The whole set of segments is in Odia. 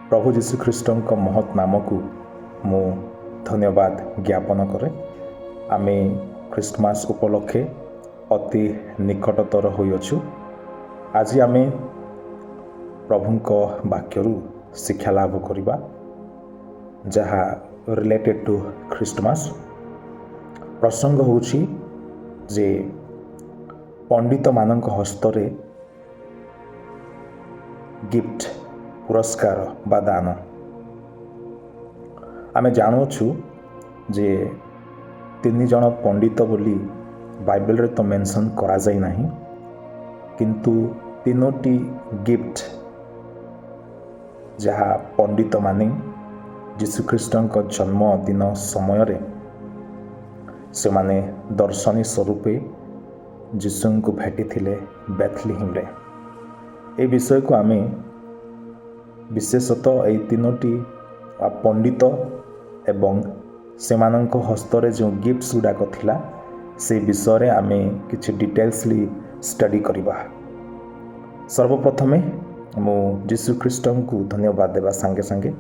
प्रभु जीशु ख्रीष्टଙ୍କ महत् नामକୁ ମୁଁ ଧନ୍ୟବାଦ ଜ୍ଞାପନ କରେ। ଆମେ ଖ୍ରୀଷ୍ଟମାସ ଉପଲକ୍ଷେ ଅତି ନିକଟତର ହୋଇଅଛୁ। ଆଜି ଆମେ ପ୍ରଭୁଙ୍କ ବାକ୍ୟରୁ ଶିକ୍ଷା ଲାଭ କରିବା, ଯାହା ରିଲେଟେଡ୍ ଟୁ ଖ୍ରୀଷ୍ଟମାସ। ପ୍ରସଙ୍ଗ ହେଉଛି ଯେ ପଣ୍ଡିତମାନଙ୍କ ହସ୍ତରେ ଗିଫ୍ଟ, ପୁରସ୍କାର ବା ଦାନ। ଆମେ ଜାଣୁଅଛୁ ଯେ 3 ଜଣ ପଣ୍ଡିତ ବୋଲି ବାଇବେଲରେ ତ ମେନସନ୍ କରାଯାଇ ନାହିଁ, କିନ୍ତୁ 3ଟି ଗିଫ୍ଟ ଯାହା ପଣ୍ଡିତମାନେ ଯୀଶୁଖ୍ରୀଷ୍ଟଙ୍କ ଜନ୍ମଦିନ ସମୟରେ ସେମାନେ ଦର୍ଶନୀ ସ୍ୱରୂପେ ଯୀଶୁଙ୍କୁ ଭେଟିଥିଲେ ବେଥଲିହେମରେ। ଏ ବିଷୟକୁ ଆମେ ବିଶେଷତଃ ଏହି 3ଟି ପଣ୍ଡିତ ଏବଂ ସେମାନଙ୍କ ହସ୍ତରେ ଯେଉଁ ଗିଫ୍ଟସ୍ ଗୁଡ଼ାକ ଥିଲା ସେ ବିଷୟରେ ଆମେ କିଛି ଡିଟେଲ୍ସଲି ଷ୍ଟଡି କରିବା। ସର୍ବପ୍ରଥମେ ମୁଁ ଯୀଶୁଖ୍ରୀଷ୍ଟଙ୍କୁ ଧନ୍ୟବାଦ ଦେବା ସାଙ୍ଗେ ସାଙ୍ଗେ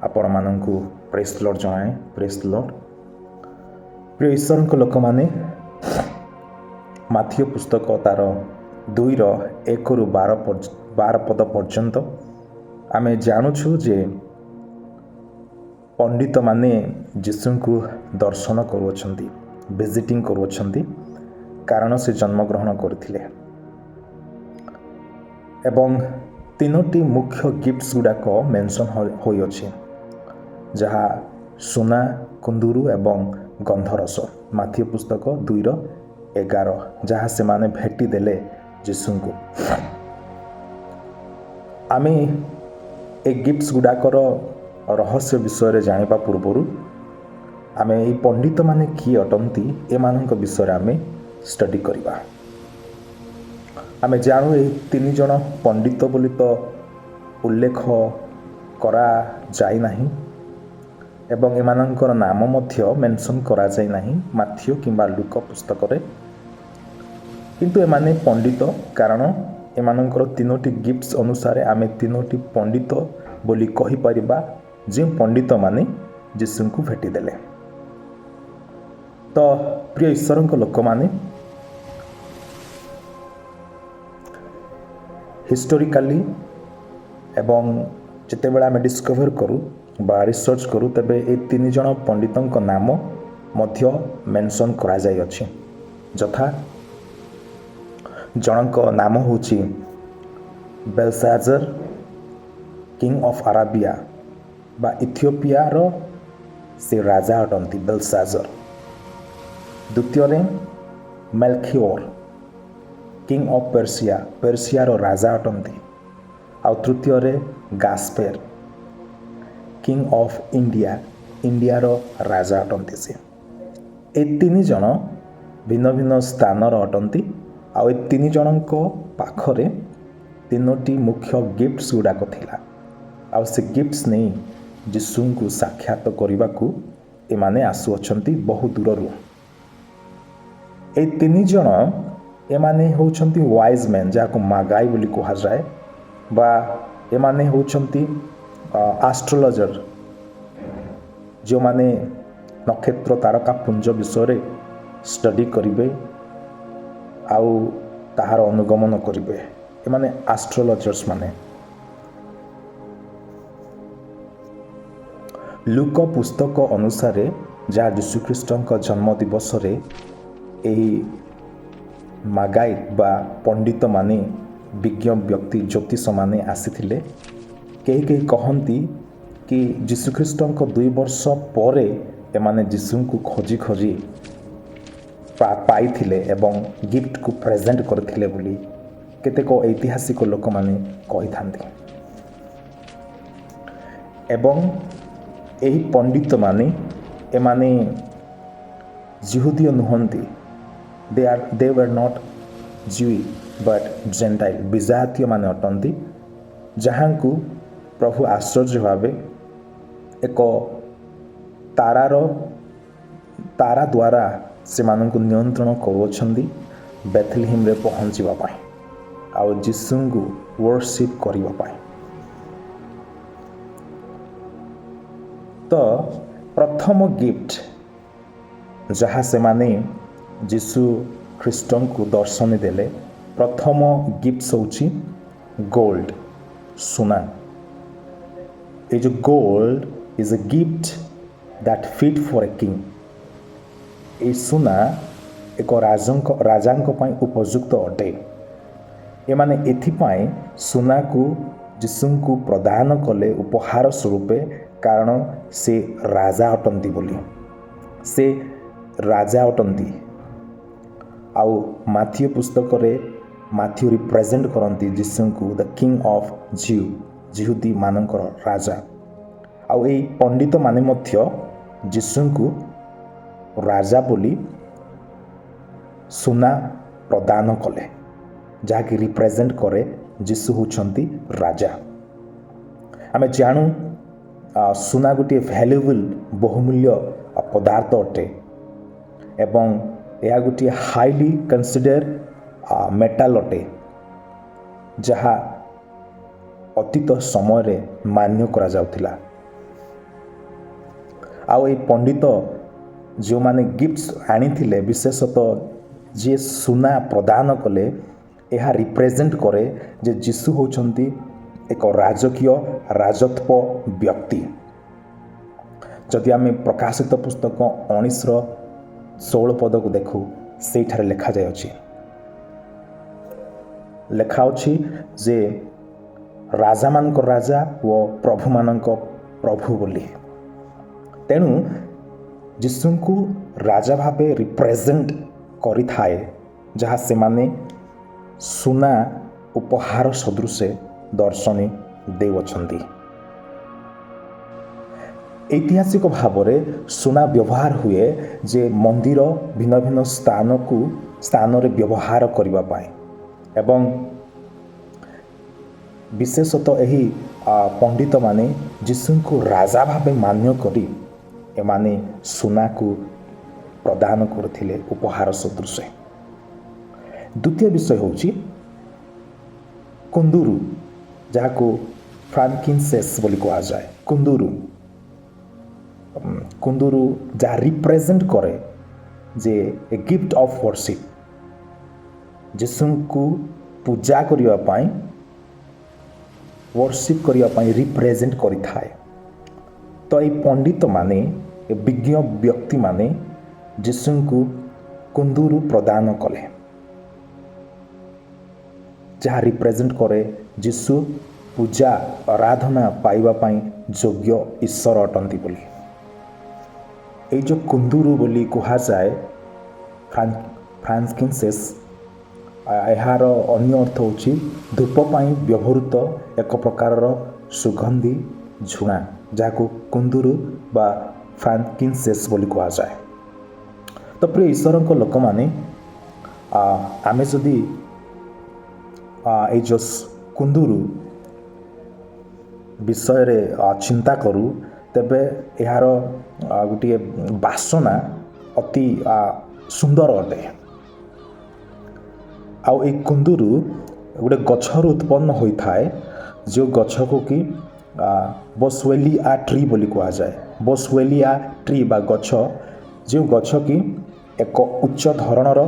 ଆପଣମାନଙ୍କୁ ପ୍ରେଜ୍ ଲର୍ଡ ଜଣାଏ। ପ୍ରେଜ୍ ଲର୍ଡ। ପ୍ରିୟ ଈଶ୍ୱରଙ୍କ ଲୋକମାନେ, ମାଥିଓ ପୁସ୍ତକ ତାର 2:1-12 ପଦ ପର୍ଯ୍ୟନ୍ତ ଆମେ ଜାଣୁଛୁ ଯେ ପଣ୍ଡିତମାନେ ଯୀଶୁଙ୍କୁ ଦର୍ଶନ କରୁଅଛନ୍ତି, ଭିଜିଟିଂ କରୁଅଛନ୍ତି, କାରଣ ସେ ଜନ୍ମଗ୍ରହଣ କରିଥିଲେ। ଏବଂ 3ଟି ମୁଖ୍ୟ ଗିଫ୍ଟସ୍ ଗୁଡ଼ାକ ମେନସନ୍ ହୋଇଅଛି, ଯାହା ସୁନା, କୁନ୍ଦୁରୁ ଏବଂ ଗନ୍ଧରସ। ମାଥିଓ ପୁସ୍ତକ 2:11, ଯାହା ସେମାନେ ଭେଟି ଦେଲେ ଯୀଶୁଙ୍କୁ। ଆମେ ଏ ଗିଫ୍ଟସ୍ ଗୁଡ଼ାକର ରହସ୍ୟ ବିଷୟରେ ଜାଣିବା ପୂର୍ବରୁ ଆମେ ଏହି ପଣ୍ଡିତମାନେ କିଏ ଅଟନ୍ତି ଏମାନଙ୍କ ବିଷୟରେ ଆମେ ଷ୍ଟଡି କରିବା। ଆମେ ଜାଣୁ ଏହି 3 ଜଣ ପଣ୍ଡିତ ବୋଲି ତ ଉଲ୍ଲେଖ କରାଯାଇ ନାହିଁ ଏବଂ ଏମାନଙ୍କର ନାମ ମଧ୍ୟ ମେନସନ୍ କରାଯାଇ ନାହିଁ ମାଥିଓ କିମ୍ବା ଲୁକ ପୁସ୍ତକରେ, କିନ୍ତୁ ଏମାନେ ପଣ୍ଡିତ, କାରଣ ଏମାନଙ୍କର 3ଟି ଗିଫ୍ଟସ୍ ଅନୁସାରେ ଆମେ 3ଟି ପଣ୍ଡିତ ବୋଲି କହିପାରିବା ଯେଉଁ ପଣ୍ଡିତମାନେ ଯୀଶୁଙ୍କୁ ଭେଟିଦେଲେ। ତ ପ୍ରିୟ ଈଶ୍ୱରଙ୍କ ଲୋକମାନେ, ହିଷ୍ଟୋରିକାଲି ଏବଂ ଯେତେବେଳେ ଆମେ ଡିସ୍କଭର କରୁ ବା ରିସର୍ଚ୍ଚ କରୁ, ତେବେ ଏ 3 ଜଣ ପଣ୍ଡିତଙ୍କ ନାମ ମଧ୍ୟ ମେନସନ୍ କରାଯାଇଅଛି। ଯଥା ଜଣଙ୍କ ନାମ ହେଉଛି ବେଲଶାଜର, କିଙ୍ଗ ଅଫ୍ ଆରାବିଆ ବା ଇଥିଓପିଆର ସେ ରାଜା ଅଟନ୍ତି ବେଲଶାଜର। ଦ୍ୱିତୀୟରେ ମେଲଖିଓର, କିଙ୍ଗ ଅଫ୍ ପର୍ସିଆ, ପର୍ସିଆର ରାଜା ଅଟନ୍ତି। ଆଉ ତୃତୀୟରେ ଗାସ୍ପେର, କିଙ୍ଗ ଅଫ୍ ଇଣ୍ଡିଆ, ଇଣ୍ଡିଆର ରାଜା ଅଟନ୍ତି ସେ। ଏ 3 ଜଣ ଭିନ୍ନ ଭିନ୍ନ ସ୍ଥାନର ଅଟନ୍ତି। ଆଉ ଏ 3 ଜଣଙ୍କ ପାଖରେ 3ଟି ମୁଖ୍ୟ ଗିଫ୍ଟସ୍ ଗୁଡ଼ାକ ଥିଲା। ଆଉ ସେ ଗିଫ୍ଟସ୍ ନେଇ ଯୀଶୁଙ୍କୁ ସାକ୍ଷାତ କରିବାକୁ ଏମାନେ ଆସୁଅଛନ୍ତି ବହୁ ଦୂରରୁ। ଏଇ 3 ଜଣ ଏମାନେ ହେଉଛନ୍ତି ୱାଇଜ୍ ମେନ୍, ଯାହାକୁ ମାଗାଇ ବୋଲି କୁହାଯାଏ, ବା ଏମାନେ ହେଉଛନ୍ତି ଆଷ୍ଟ୍ରୋଲୋଜର, ଯେଉଁମାନେ ନକ୍ଷତ୍ର ତାରକା ପୁଞ୍ଜ ବିଷୟରେ ଷ୍ଟଡି କରିବେ ଆଉ ତାହାର ଅନୁଗମନ କରିବେ। ଏମାନେ ଆଷ୍ଟ୍ରୋଲୋଜର୍ସ ମାନେ। ଲୁକ ପୁସ୍ତକ ଅନୁସାରେ ଯାହା ଯୀଶୁଖ୍ରୀଷ୍ଟଙ୍କ ଜନ୍ମ ଦିବସରେ ଏହି ମାଗାଇ ବା ପଣ୍ଡିତମାନେ, ବିଜ୍ଞ ବ୍ୟକ୍ତି, ଜ୍ୟୋତିଷମାନେ ଆସିଥିଲେ। କେହି କେହି କହନ୍ତି କି ଯୀଶୁଖ୍ରୀଷ୍ଟଙ୍କ 2 ବର୍ଷ ପରେ ଏମାନେ ଯୀଶୁଙ୍କୁ ଖୋଜି ଖୋଜି ପାଇଥିଲେ ଏବଂ ଗିଫ୍ଟକୁ ପ୍ରେଜେଣ୍ଟ କରିଥିଲେ ବୋଲି କେତେକ ଐତିହାସିକ ଲୋକମାନେ କହିଥାନ୍ତି। ଏବଂ ଏହି ପଣ୍ଡିତମାନେ ଏମାନେ ଜିହୁଦୀୟ ନୁହନ୍ତି। they were not Jew but Gentile, ବିଜାତୀୟମାନେ ଅଟନ୍ତି, ଯାହାଙ୍କୁ ପ୍ରଭୁ ଆଶ୍ଚର୍ଯ୍ୟ ଭାବେ ଏକ ତାରା ଦ୍ୱାରା ସେମାନଙ୍କୁ ନିୟନ୍ତ୍ରଣ କରୁଅଛନ୍ତି ବେଥଲିହେମରେ ପହଞ୍ଚିବା ପାଇଁ ଆଉ ଯୀଶୁଙ୍କୁ ୱର୍ସିପ୍ କରିବା ପାଇଁ। ତ ପ୍ରଥମ ଗିଫ୍ଟ ଯାହା ସେମାନେ ଯୀଶୁ ଖ୍ରୀଷ୍ଟଙ୍କୁ ଦର୍ଶନ ଦେଲେ, ପ୍ରଥମ ଗିଫ୍ଟ ହେଉଛି ଗୋଲ୍ଡ, ସୁନା। ଏ ଯେଉଁ gold is a gift that fit for a king. এই ସୁନା ଏକ ରାଜାଙ୍କ ପାଇଁ ଉପଯୁକ୍ତ ଅଟେ। ଏମାନେ ଏଥିପାଇଁ ସୁନାକୁ ଯୀଶୁଙ୍କୁ ପ୍ରଦାନ କଲେ ଉପହାର ସ୍ୱରୂପେ, କାରଣ ସେ ରାଜା ଅଟନ୍ତି ବୋଲି। ସେ ରାଜା ଅଟନ୍ତି। ଆଉ ମାଥିଉ ପୁସ୍ତକରେ ମାଥିଉ ରିପ୍ରେଜେଣ୍ଟ କରନ୍ତି ଯୀଶୁଙ୍କୁ ଦ କିଙ୍ଗ ଅଫ୍ ଜିଉ, ଜିହୁଦୀମାନଙ୍କର ରାଜା। ଆଉ ଏଇ ପଣ୍ଡିତମାନେ ମଧ୍ୟ ଯୀଶୁଙ୍କୁ ରାଜା ବୋଲି ସୁନା ପ୍ରଦାନ କଲେ, ଯାହାକି ରିପ୍ରେଜେଣ୍ଟ କରେ ଯୀଶୁ ହେଉଛନ୍ତି ରାଜା। ଆମେ ଜାଣୁ ସୁନା ଗୋଟିଏ ଭ୍ୟାଲୁଏବୁଲ୍, ବହୁମୂଲ୍ୟ ପଦାର୍ଥ ଅଟେ ଏବଂ ଏହା ଗୋଟିଏ ହାଇଲି କନସିଡର ମେଟାଲ ଅଟେ, ଯାହା ଅତୀତ ସମୟରେ ମାନ୍ୟ କରାଯାଉଥିଲା। ଆଉ ଏଇ ପଣ୍ଡିତ ଯେଉଁମାନେ ଗିଫ୍ଟ ଆଣିଥିଲେ, ବିଶେଷତଃ ଯିଏ ସୁନା ପ୍ରଦାନ କଲେ, ଏହା ରିପ୍ରେଜେଣ୍ଟ କରେ ଯେ ଯୀଶୁ ହେଉଛନ୍ତି ଏକ ରାଜକୀୟ ରାଜତ୍ୱ ବ୍ୟକ୍ତି। ଯଦି ଆମେ ପ୍ରକାଶିତ ପୁସ୍ତକ 19:16 ଦେଖୁ, ସେଇଠାରେ ଲେଖାଯାଇଅଛି, ଲେଖାଅଛି ଯେ ରାଜାମାନଙ୍କ ରାଜା ଓ ପ୍ରଭୁମାନଙ୍କ ପ୍ରଭୁ ବୋଲି। ତେଣୁ ଯୀଶୁଙ୍କୁ ରାଜା ଭାବେ ରିପ୍ରେଜେଣ୍ଟ କରିଥାଏ, ଯାହା ସେମାନେ ସୁନା ଉପହାର ସଦୃଶ ଦର୍ଶନ ଦେଉଅଛନ୍ତି। ଐତିହାସିକ ଭାବରେ ସୁନା ବ୍ୟବହାର ହୁଏ ଯେ ମନ୍ଦିର ଭିନ୍ନ ଭିନ୍ନ ସ୍ଥାନରେ ବ୍ୟବହାର କରିବା ପାଇଁ, ଏବଂ ବିଶେଷତଃ ଏହି ପଣ୍ଡିତମାନେ ଯୀଶୁଙ୍କୁ ରାଜା ଭାବେ ମାନ୍ୟ କରି ଏମାନେ ସୁନାକୁ ପ୍ରଦାନ କରୁଥିଲେ ଉପହାର ସଦୃଶ। ଦ୍ୱିତୀୟ ବିଷୟ ହେଉଛି କୁନ୍ଦୁରୁ, ଯାହାକୁ ଫ୍ରାଙ୍କିନସେନ୍ସ ବୋଲି କୁହାଯାଏ। କୁନ୍ଦୁରୁ ଯାହା ରିପ୍ରେଜେଣ୍ଟ କରେ ଯେ ଏ ଗିଫ୍ଟ ଅଫ୍ ୱର୍ସିପ୍, ଯୀଶୁଙ୍କୁ ପୂଜା କରିବା ପାଇଁ, ୱର୍ସିପ୍ କରିବା ପାଇଁ ରିପ୍ରେଜେଣ୍ଟ କରିଥାଏ। ତ ଏଇ ପଣ୍ଡିତମାନେ, ଏ ବିଜ୍ଞ ବ୍ୟକ୍ତିମାନେ ଯୀଶୁଙ୍କୁ କୁନ୍ଦୁରୁ ପ୍ରଦାନ କଲେ, ଯାହା ରିପ୍ରେଜେଣ୍ଟ କରେ ଯୀଶୁ ପୂଜା ଆରାଧନା ପାଇବା ପାଇଁ ଯୋଗ୍ୟ ଈଶ୍ୱର ଅଟନ୍ତି ବୋଲି। ଏଇ ଯେଉଁ କୁନ୍ଦୁରୁ ବୋଲି କୁହାଯାଏ ଫ୍ରାଙ୍କିନସେନ୍ସ, ଏହାର ଅନ୍ୟ ଅର୍ଥ ହେଉଛି ଧୂପ ପାଇଁ ବ୍ୟବହୃତ ଏକ ପ୍ରକାରର ସୁଗନ୍ଧି ଝୁଣା, ଯାହାକୁ କୁନ୍ଦୁରୁ ବା ଫ୍ରାଙ୍କିନସେନ୍ସ ବୋଲି କୁହାଯାଏ। ତ ପ୍ରିୟ ଈଶ୍ୱରଙ୍କ ଲୋକମାନେ, ଆମେ ଯଦି ଏଇ ଯେଉଁ କୁନ୍ଦୁରୁ ବିଷୟରେ ଚିନ୍ତା କରୁ, ତେବେ ଏହାର ଗୋଟିଏ ବାସନା ଅତି ସୁନ୍ଦର ଅଟେ। ଆଉ ଏଇ କୁନ୍ଦୁରୁ ଗୋଟେ ଗଛରୁ ଉତ୍ପନ୍ନ ହୋଇଥାଏ, ଯେଉଁ ଗଛକୁ କି ବୋସୱେଲିଆ ଟ୍ରି ବୋଲି କୁହାଯାଏ। ବୋସୱେଲିଆ ଟ୍ରି ବା ଗଛ, ଯେଉଁ ଗଛ କି ଏକ ଉଚ୍ଚ ଧରଣର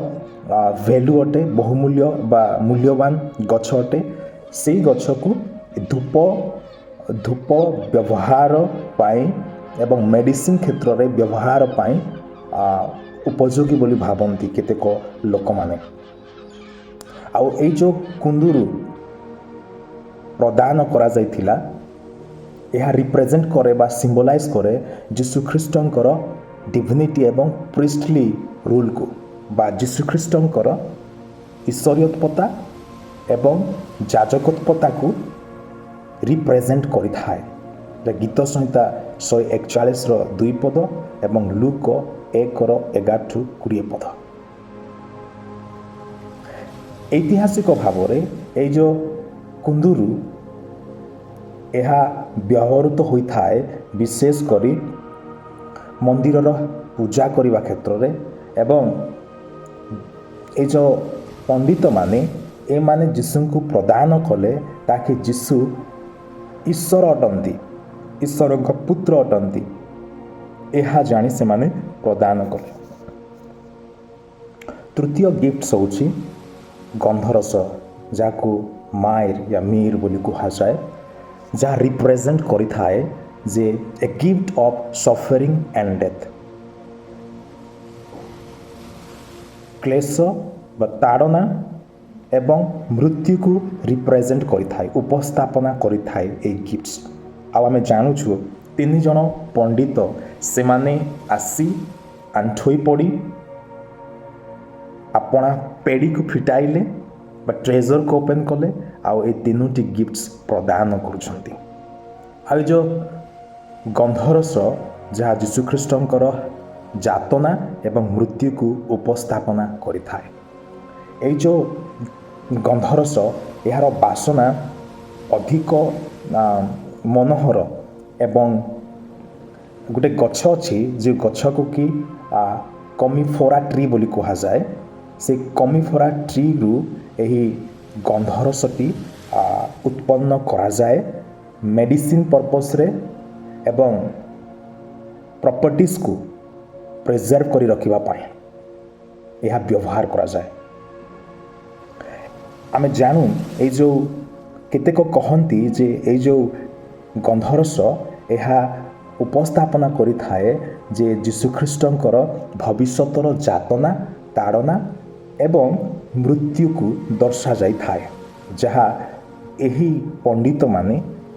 ଭ୍ୟାଲୁ ଅଟେ, ବହୁମୂଲ୍ୟ ବା ମୂଲ୍ୟବାନ ଗଛ ଅଟେ। ସେଇ ଗଛକୁ ଧୂପ ବ୍ୟବହାର ପାଇଁ ଏବଂ ମେଡ଼ିସିନ କ୍ଷେତ୍ରରେ ବ୍ୟବହାର ପାଇଁ ଉପଯୋଗୀ ବୋଲି ଭାବନ୍ତି କେତେକ ଲୋକମାନେ। ଆଉ ଏଇ ଯେଉଁ କୁନ୍ଦୁରୁ ପ୍ରଦାନ କରାଯାଇଥିଲା, ଏହା ରିପ୍ରେଜେଣ୍ଟ କରେ ବା ସିମ୍ବଲାଇଜ୍ କରେ ଯୀଶୁଖ୍ରୀଷ୍ଟଙ୍କର ଡିଭିନିଟି ଏବଂ ପ୍ରିଷ୍ଟଲି ରୁଲ୍କୁ, ବା ଯୀଶୁଖ୍ରୀଷ୍ଟଙ୍କର ଈଶ୍ୱରୀୟତ୍ପତା ଏବଂ ଯାଜକତ୍ପତାକୁ ରିପ୍ରେଜେଣ୍ଟ କରିଥାଏ। ଗୀତ ସଂହିତା 141:2 ଏବଂ ଲୁକ 1:11-20। ଐତିହାସିକ ଭାବରେ ଏଇ ଯେଉଁ କୁନ୍ଦୁରୁ, ଏହା ବ୍ୟବହୃତ ହୋଇଥାଏ ବିଶେଷ କରି ମନ୍ଦିରର ପୂଜା କରିବା କ୍ଷେତ୍ରରେ। ଏବଂ ଏ ଯେଉଁ ପଣ୍ଡିତମାନେ, ଏମାନେ ଯୀଶୁଙ୍କୁ ପ୍ରଦାନ କଲେ ତାକି ଯୀଶୁ ଈଶ୍ୱର ଅଟନ୍ତି, ଈଶ୍ୱରଙ୍କ ପୁତ୍ର ଅଟନ୍ତି, ଏହା ଜାଣି ସେମାନେ ପ୍ରଦାନ କଲେ। ତୃତୀୟ ଗିଫ୍ଟ ହେଉଛି ଗନ୍ଧରସ, ଯାହାକୁ ମାୟର ୟା ମିର ବୋଲି କୁହାଯାଏ, ଯାହା ରିପ୍ରେଜେଣ୍ଟ କରିଥାଏ ଯେ a gift of suffering and death. କ୍ଲେଶ ବା ତାଡ଼ନା ଏବଂ ମୃତ୍ୟୁକୁ ରିପ୍ରେଜେଣ୍ଟ କରିଥାଏ, ଉପସ୍ଥାପନା କରିଥାଏ ଏଇ ଗିଫ୍ଟସ୍। ଆଉ ଆମେ ଜାଣୁଛୁ 3 ଜଣ ପଣ୍ଡିତ ସେମାନେ ଆସି ଆଣ୍ଠୋଇ ପଡ଼ି ଆପଣା ପେଡ଼ିକୁ ଫିଟାଇଲେ ବା ଟ୍ରେଜରକୁ ଓପେନ୍ କଲେ, ଆଉ ଏଇ 3ଟି ଗିଫ୍ଟସ୍ ପ୍ରଦାନ କରୁଛନ୍ତି। ଆଉ ଏ ଯେଉଁ ଗନ୍ଧରସ ଯାହା ଯୀଶୁଖ୍ରୀଷ୍ଟଙ୍କର ଯାତନା ଏବଂ ମୃତ୍ୟୁକୁ ଉପସ୍ଥାପନା କରିଥାଏ। ଏଇ ଯେଉଁ ଗନ୍ଧରସ ଏହାର ବାସନା ଅଧିକ ମନୋହର ଏବଂ ଗୋଟେ ଗଛ ଅଛି ଯେଉଁ ଗଛକୁ କି କମିଫୋରା ଟ୍ରି ବୋଲି କୁହାଯାଏ। ସେ କମିଫୋରା ଟ୍ରିରୁ ଏହି ଗନ୍ଧରସଟି ଉତ୍ପନ୍ନ କରାଯାଏ ମେଡ଼ିସିନ ପର୍ପସ୍ରେ ଏବଂ ପ୍ରପର୍ଟିସ୍କୁ ପ୍ରିଜର୍ଭ କରି ରଖିବା ପାଇଁ ଏହା ବ୍ୟବହାର କରାଯାଏ। ଆମେ ଜାଣୁ ଏଇ ଯେଉଁ କେତେକ କହନ୍ତି ଯେ ଏଇ ଯେଉଁ ଗନ୍ଧରସ ଏହା ଉପସ୍ଥାପନା କରିଥାଏ ଯେ ଯୀଶୁଖ୍ରୀଷ୍ଟଙ୍କର ଭବିଷ୍ୟତର ଯାତନା, ତାଡ଼ନା ଏବଂ ମୃତ୍ୟୁକୁ ଦର୍ଶାଯାଇଥାଏ, ଯାହା ଏହି ପଣ୍ଡିତମାନେ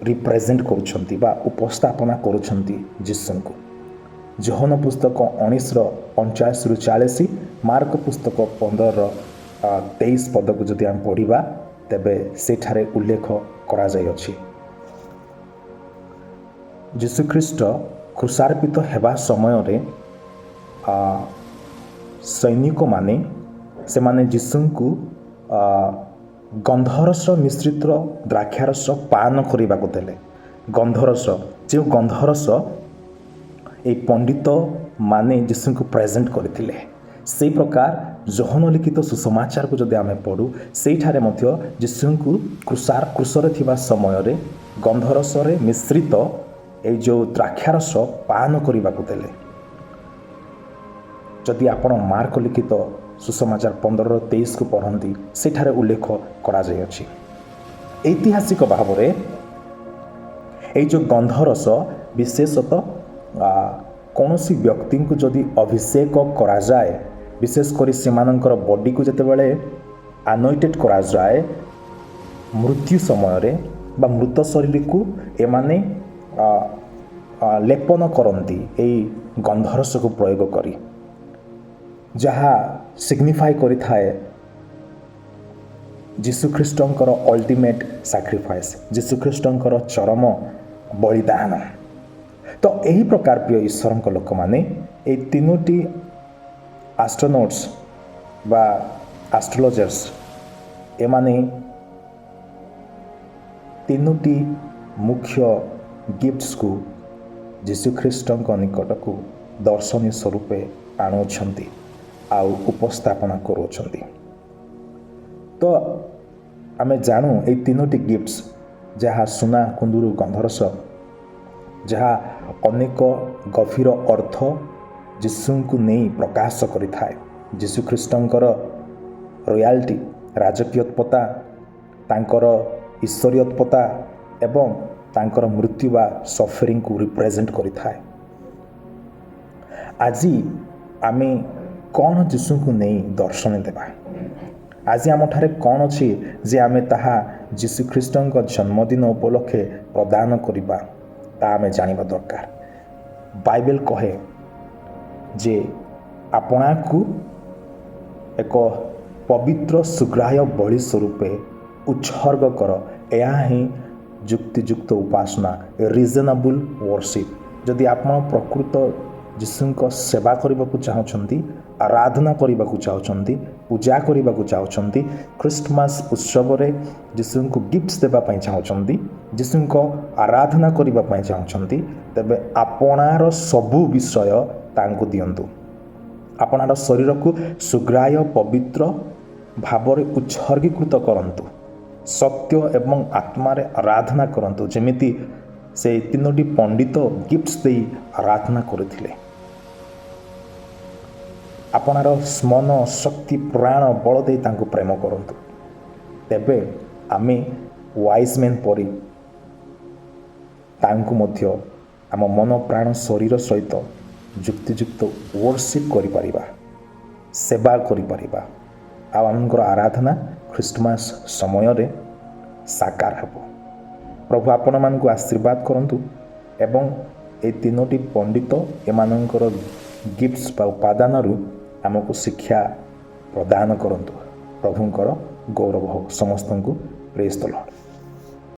ରିପ୍ରେଜେଣ୍ଟ କରୁଛନ୍ତି ବା ଉପସ୍ଥାପନା କରୁଛନ୍ତି ଯୀଶୁଙ୍କୁ। ଯୋହନ ପୁସ୍ତକ 19:39-40, ମାର୍କ ପୁସ୍ତକ 15:23 ପଦକୁ ଯଦି ଆମେ ପଢ଼ିବା ତେବେ ସେଠାରେ ଉଲ୍ଲେଖ କରାଯାଇଅଛି। ଯୀଶୁଖ୍ରୀଷ୍ଟ କ୍ରୁଶାର୍ପିତ ହେବା ସମୟରେ ସୈନିକମାନେ ସେମାନେ ଯୀଶୁଙ୍କୁ ଗନ୍ଧରସ ମିଶ୍ରିତ ଦ୍ରାକ୍ଷାରସ ପାନ କରିବାକୁ ଦେଲେ। ଗନ୍ଧରସ, ଯେଉଁ ଗନ୍ଧରସ এই ପଣ୍ଡିତମାନେ ଯୀଶୁଙ୍କୁ ପ୍ରେଜେଣ୍ଟ କରିଥିଲେ, ସେହି ପ୍ରକାର ଯୋହନ ଲିଖିତ ସୁସମାଚାରକୁ ଯଦି ଆମେ ପଢ଼ୁ ସେଇଠାରେ ମଧ୍ୟ ଯୀଶୁଙ୍କୁ କ୍ରୁଶରେ ଥିବା ସମୟରେ ଗନ୍ଧରସରେ ମିଶ୍ରିତ ଏଇ ଯେଉଁ ଦ୍ରାକ୍ଷାରସ ପାନ କରିବାକୁ ଦେଲେ। ଯଦି ଆପଣ ମାର୍କ ଲିଖିତ ସୁସମାଚାର 15:23କୁ ପଢ଼ନ୍ତି ସେଠାରେ ଉଲ୍ଲେଖ କରାଯାଇଅଛି। ଐତିହାସିକ ଭାବରେ ଏଇ ଯେଉଁ ଗନ୍ଧରସ ବିଶେଷତଃ କୌଣସି ବ୍ୟକ୍ତିଙ୍କୁ ଯଦି ଅଭିଷେକ କରାଯାଏ, ବିଶେଷ କରି ସେମାନଙ୍କର ବଡ଼ିକୁ ଯେତେବେଳେ ଆନଏଣ୍ଟେଡ୍ କରାଯାଏ ମୃତ୍ୟୁ ସମୟରେ ବା ମୃତ ଶରୀରକୁ ଏମାନେ ଲେପନ କରନ୍ତି ଏଇ ଗନ୍ଧରସକୁ ପ୍ରୟୋଗ କରି, ଯାହା ସିଗ୍ନିଫାଏ କରିଥାଏ ଯୀଶୁଖ୍ରୀଷ୍ଟଙ୍କର ଅଲ୍ଟିମେଟ୍ ସାକ୍ରିଫାଇସ୍, ଯୀଶୁଖ୍ରୀଷ୍ଟଙ୍କର ଚରମ ବଳିଦାନ। ତ ଏହି ପ୍ରକାର ପ୍ରିୟ ଈଶ୍ୱରଙ୍କ ଲୋକମାନେ ଏଇ 3ଟି ଆଷ୍ଟ୍ରୋନଟ୍ସ ବା ଆଷ୍ଟ୍ରୋଲୋଜର୍ସ ଏମାନେ 3ଟି ମୁଖ୍ୟ ଗିଫ୍ଟସକୁ ଯୀଶୁଖ୍ରୀଷ୍ଟଙ୍କ ନିକଟକୁ ଦର୍ଶନୀୟ ସ୍ୱରୂପେ ଆଣୁଛନ୍ତି ଆଉ ଉପସ୍ଥାପନା କରୁଅଛନ୍ତି। ତ ଆମେ ଜାଣୁ ଏଇ 3ଟି ଗିଫ୍ଟସ୍ ଯାହା ସୁନା, କୁନ୍ଦୁରୁ, ଗନ୍ଧରସ, ଯାହା ଅନେକ ଗଭୀର ଅର୍ଥ ଯୀଶୁଙ୍କୁ ନେଇ ପ୍ରକାଶ କରିଥାଏ। ଯୀଶୁଖ୍ରୀଷ୍ଟଙ୍କର ରୟାଲ୍ଟି, ରାଜକୀୟତ୍ପତା, ତାଙ୍କର ଈଶ୍ୱରୀୟତ୍ପତା ଏବଂ ତାଙ୍କର ମୃତ୍ୟୁ ବା ସଫରିଂକୁ ରିପ୍ରେଜେଣ୍ଟ କରିଥାଏ। ଆଜି ଆମେ କ'ଣ ଯୀଶୁଙ୍କୁ ନେଇ ଦର୍ଶନ ଦେବା? ଆଜି ଆମଠାରେ କ'ଣ ଅଛି ଯେ ଆମେ ତାହା ଯୀଶୁଖ୍ରୀଷ୍ଟଙ୍କ ଜନ୍ମଦିନ ଉପଲକ୍ଷେ ପ୍ରଦାନ କରିବା, ତାହା ଆମେ ଜାଣିବା ଦରକାର। ବାଇବେଲ କହେ ଯେ ଆପଣାକୁ ଏକ ପବିତ୍ର ସୁଗ୍ରାହ୍ୟ ବଳି ସ୍ୱରୂପେ ଉତ୍ସର୍ଗ କର, ଏହା ହିଁ ଯୁକ୍ତିଯୁକ୍ତ ଉପାସନା, ରିଜନେବୁଲ୍ ୱର୍ସିପ୍। ଯଦି ଆପଣ ପ୍ରକୃତ ଯୀଶୁଙ୍କ ସେବା କରିବାକୁ ଚାହୁଁଛନ୍ତି, ଆରାଧନା କରିବାକୁ ଚାହୁଁଛନ୍ତି, ପୂଜା କରିବାକୁ ଚାହୁଁଛନ୍ତି, ଖ୍ରୀଷ୍ଟମାସ ଉତ୍ସବରେ ଯୀଶୁଙ୍କୁ ଗିଫ୍ଟସ୍ ଦେବା ପାଇଁ ଚାହୁଁଛନ୍ତି, ଯୀଶୁଙ୍କ ଆରାଧନା କରିବା ପାଇଁ ଚାହୁଁଛନ୍ତି, ତେବେ ଆପଣାର ସବୁ ବିଷୟ ତାଙ୍କୁ ଦିଅନ୍ତୁ। ଆପଣାର ଶରୀରକୁ ସୁଗ୍ରାହ୍ୟ ପବିତ୍ର ଭାବରେ ଉତ୍ସର୍ଗୀକୃତ କରନ୍ତୁ। ସତ୍ୟ ଏବଂ ଆତ୍ମାରେ ଆରାଧନା କରନ୍ତୁ, ଯେମିତି ସେ 3ଟି ପଣ୍ଡିତ ଗିଫ୍ଟସ୍ ଦେଇ ଆରାଧନା କରିଥିଲେ। ଆପଣାର ମନ ଶକ୍ତି ପ୍ରାଣ ବଳ ଦେଇ ତାଙ୍କୁ ପ୍ରେମ କରନ୍ତୁ। ତେବେ ଆମେ ୱାଇଜ୍ ମେନ୍ ପରି ତାଙ୍କୁ ମଧ୍ୟ ଆମ ମନ ପ୍ରାଣ ଶରୀର ସହିତ ଯୁକ୍ତିଯୁକ୍ତ ୱର୍ସିପ୍ କରିପାରିବା, ସେବା କରିପାରିବା। ଆଉ ଆମଙ୍କର ଆରାଧନା ଖ୍ରୀଷ୍ଟମାସ ସମୟରେ ସାକାର ହେବ। ପ୍ରଭୁ ଆପଣମାନଙ୍କୁ ଆଶୀର୍ବାଦ କରନ୍ତୁ ଏବଂ ଏ ତିନୋଟି ପଣ୍ଡିତ ଏମାନଙ୍କର ଗିଫ୍ଟସ୍ ବା ଉପାଦାନରୁ ଆମକୁ ଶିକ୍ଷା ପ୍ରଦାନ କରନ୍ତୁ। ପ୍ରଭୁଙ୍କର ଗୌରବ ହେଉ। ସମସ୍ତଙ୍କୁ ପ୍ରେଜ୍ ଦ ଲର୍ଡ।